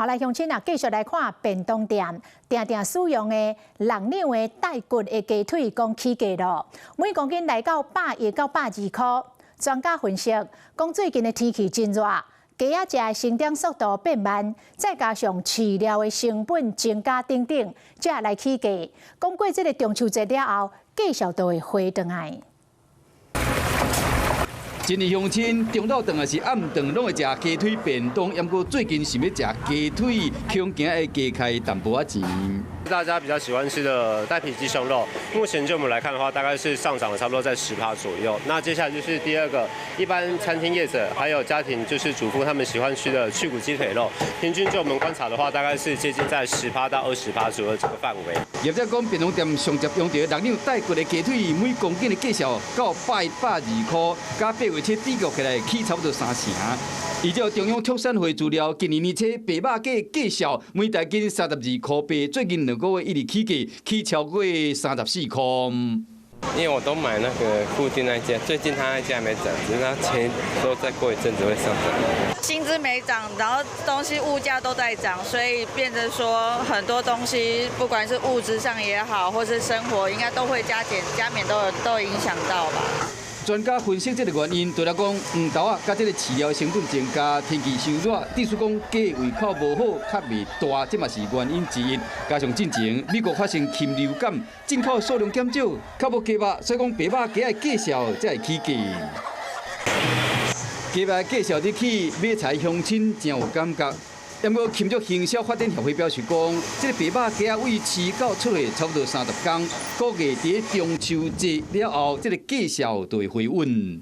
後來鄉親啊，繼續來看便當店常常使用的6兩的帶骨的雞腿，講起價咯，每公斤來到100到120塊。專家分析，講最近的天氣真熱，雞仔只的生長速度變慢，再加上飼料的成本增加等等，才來起價。講過這個中秋節了後，繼續都會回轉來。真哩鄉親，中晝頓也是暗頓，攏會食雞腿便當。不過最近想要食雞腿，恐驚會加開淡薄仔錢。大家比較喜歡吃的帶皮雞胸肉，目前就我們來看的話，大概是上漲了差不多在10%左右。那接下來就是第二個，一般餐廳業者還有家庭就是主婦他們喜歡吃的去骨雞腿肉，平均就我們觀察的話，大概是接近在10%到20%左右這個範圍。業者講，便當店上集用到6兩帶骨的雞腿，每公斤的價數到100、120塊，加8月底比較起來起差不多3成。依照中央畜產會資料，今年這白肉價價數每台斤32塊8，最近2個月一直起價，起超過34塊。因為我都買那個固定那家，最近他那家還沒漲，只是他錢說再過一陣子會上漲。薪資沒漲，然後東西物價都在漲，所以變成說很多東西，不管是物質上也好，或是生活，應該都會加免都有影響到吧。專家分析這個原因，除了講黃豆啊，加這個飼料成本增加，天氣受熱，致使講雞胃口無好，較未大，這嘛是原因之一。加上進前美國發生禽流感，進口數量減少，較無雞肉，所以講白肉雞的價數才會起價。雞肉價數日起，買菜鄉親真有感覺。不過，禽畜行銷發展協會表示講，這個白肉雞為飼到出貨差不多30天，估計在中秋節了後，這個價數就會回穩。